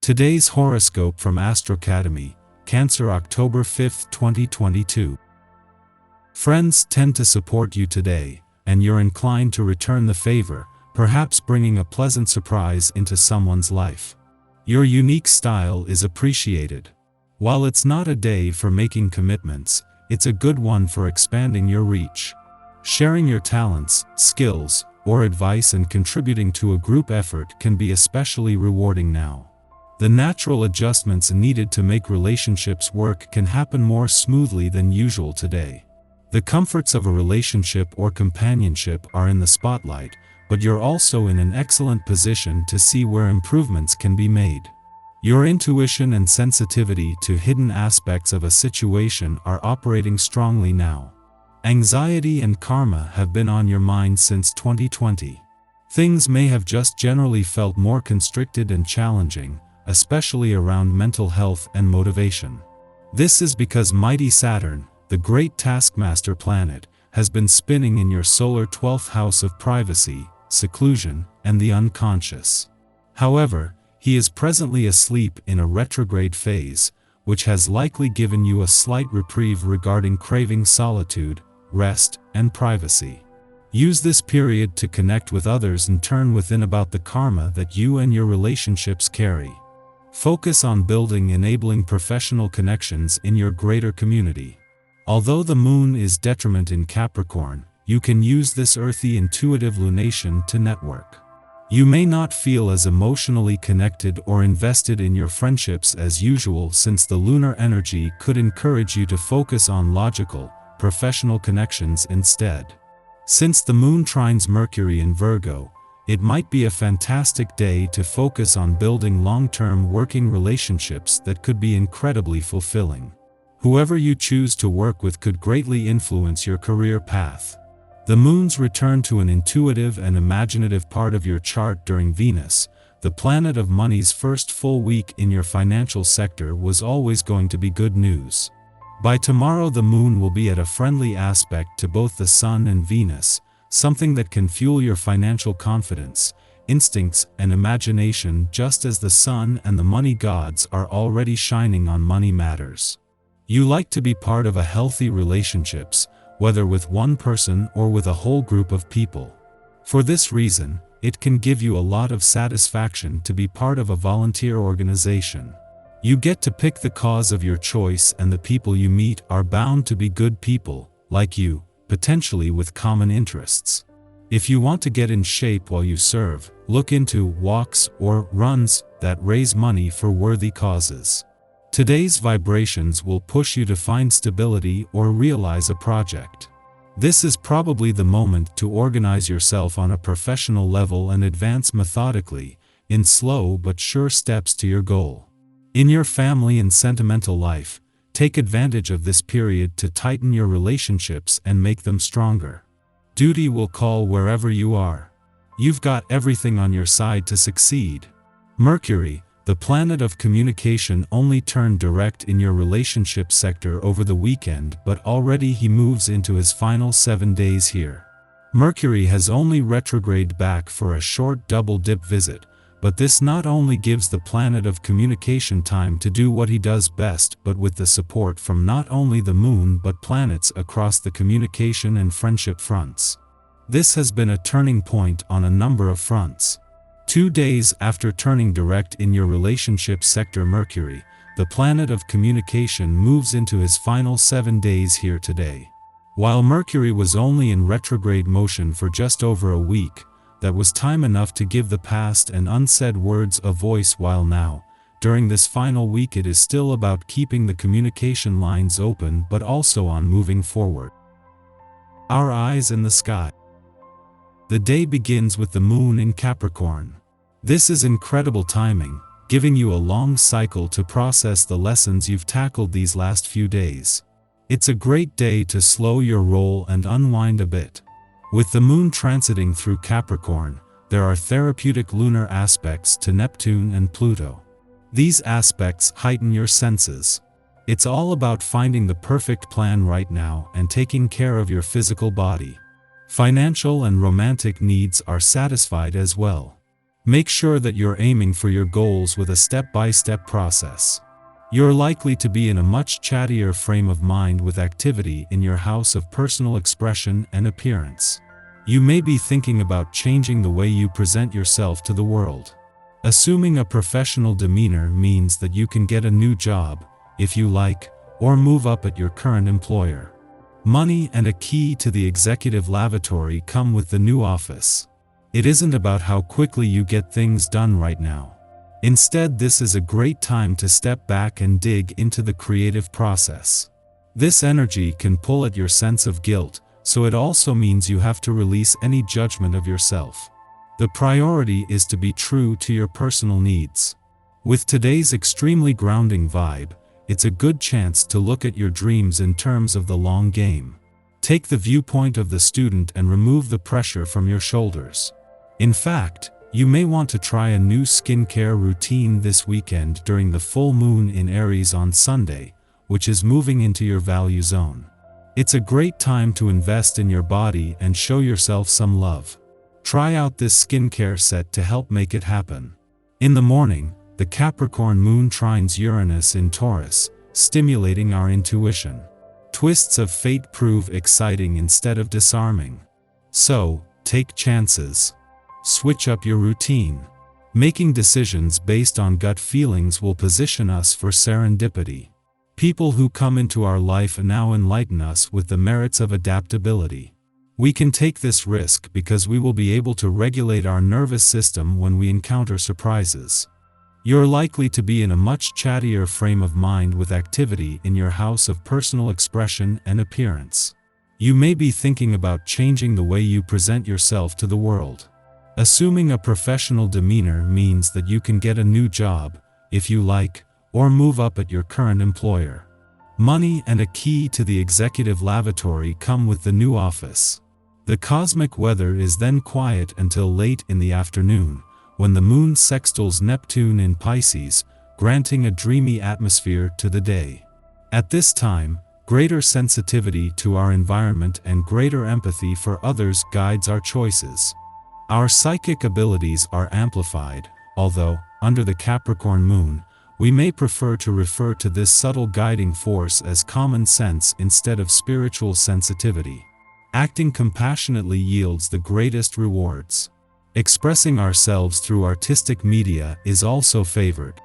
Today's horoscope from Astrocademy, Cancer, October 5, 2022. Friends tend to support you today, and you're inclined to return the favor, perhaps bringing a pleasant surprise into someone's life. Your unique style is appreciated. While it's not a day for making commitments, it's a good one for expanding your reach. Sharing your talents, skills, or advice and contributing to a group effort can be especially rewarding now. The natural adjustments needed to make relationships work can happen more smoothly than usual today. The comforts of a relationship or companionship are in the spotlight, but you're also in an excellent position to see where improvements can be made. Your intuition and sensitivity to hidden aspects of a situation are operating strongly now. Anxiety and karma have been on your mind since 2020. Things may have just generally felt more constricted and challenging, especially around mental health and motivation. This is because mighty Saturn, the great taskmaster planet, has been spinning in your solar 12th house of privacy, seclusion, and the unconscious. However, he is presently asleep in a retrograde phase, which has likely given you a slight reprieve regarding craving solitude, rest, and privacy. Use this period to connect with others and turn within about the karma that you and your relationships carry. Focus on building enabling professional connections in your greater community. Although the moon is detriment in Capricorn, you can use this earthy intuitive lunation to network. You may not feel as emotionally connected or invested in your friendships as usual, since the lunar energy could encourage you to focus on logical, professional connections instead. Since the moon trines Mercury in Virgo, it might be a fantastic day to focus on building long-term working relationships that could be incredibly fulfilling. Whoever you choose to work with could greatly influence your career path. The moon's return to an intuitive and imaginative part of your chart during Venus, the planet of money's first full week in your financial sector, was always going to be good news. By tomorrow the moon will be at a friendly aspect to both the Sun and Venus, something that can fuel your financial confidence, instincts, and imagination, just as the sun and the money gods are already shining on money matters. You like to be part of a healthy relationships, whether with one person or with a whole group of people. For this reason, it can give you a lot of satisfaction to be part of a volunteer organization. You get to pick the cause of your choice, and the people you meet are bound to be good people, like you, potentially with common interests. If you want to get in shape while you serve, look into walks or runs that raise money for worthy causes. Today's vibrations will push you to find stability or realize a project. This is probably the moment to organize yourself on a professional level and advance methodically, in slow but sure steps to your goal. In your family and sentimental life, take advantage of this period to tighten your relationships and make them stronger. Duty will call wherever you are. You've got everything on your side to succeed. Mercury, the planet of communication, only turned direct in your relationship sector over the weekend, but already he moves into his final 7 days here. Mercury has only retrograded back for a short double-dip visit, but this not only gives the planet of communication time to do what he does best, but with the support from not only the moon but planets across the communication and friendship fronts. This has been a turning point on a number of fronts. 2 days after turning direct in your relationship sector, Mercury, the planet of communication, moves into his final 7 days here today. While Mercury was only in retrograde motion for just over a week, that was time enough to give the past and unsaid words a voice, while now, during this final week, it is still about keeping the communication lines open but also on moving forward. Our eyes in the sky. The day begins with the moon in Capricorn. This is incredible timing, giving you a long cycle to process the lessons you've tackled these last few days. It's a great day to slow your roll and unwind a bit. With the moon transiting through Capricorn, there are therapeutic lunar aspects to Neptune and Pluto. These aspects heighten your senses. It's all about finding the perfect plan right now and taking care of your physical body. Financial and romantic needs are satisfied as well. Make sure that you're aiming for your goals with a step-by-step process. You're likely to be in a much chattier frame of mind with activity in your house of personal expression and appearance. You may be thinking about changing the way you present yourself to the world. Assuming a professional demeanor means that you can get a new job, if you like, or move up at your current employer. Money and a key to the executive lavatory come with the new office. It isn't about how quickly you get things done right now. Instead, this is a great time to step back and dig into the creative process. This energy can pull at your sense of guilt, so it also means you have to release any judgment of yourself. The priority is to be true to your personal needs. With today's extremely grounding vibe, it's a good chance to look at your dreams in terms of the long game. Take the viewpoint of the student and remove the pressure from your shoulders. In fact, you may want to try a new skincare routine this weekend during the full moon in Aries on Sunday, which is moving into your value zone. It's a great time to invest in your body and show yourself some love. Try out this skincare set to help make it happen. In the morning, the Capricorn moon trines Uranus in Taurus, stimulating our intuition. Twists of fate prove exciting instead of disarming. So, take chances. Switch up your routine. Making decisions based on gut feelings will position us for serendipity. People who come into our life now enlighten us with the merits of adaptability. We can take this risk because we will be able to regulate our nervous system when we encounter surprises. You're likely to be in a much chattier frame of mind with activity in your house of personal expression and appearance. You may be thinking about changing the way you present yourself to the world. Assuming a professional demeanor means that you can get a new job, if you like, or move up at your current employer. Money and a key to the executive lavatory come with the new office. The cosmic weather is then quiet until late in the afternoon, when the moon sextiles Neptune in Pisces, granting a dreamy atmosphere to the day. At this time, greater sensitivity to our environment and greater empathy for others guides our choices. Our psychic abilities are amplified, although, under the Capricorn moon, we may prefer to refer to this subtle guiding force as common sense instead of spiritual sensitivity. Acting compassionately yields the greatest rewards. Expressing ourselves through artistic media is also favored.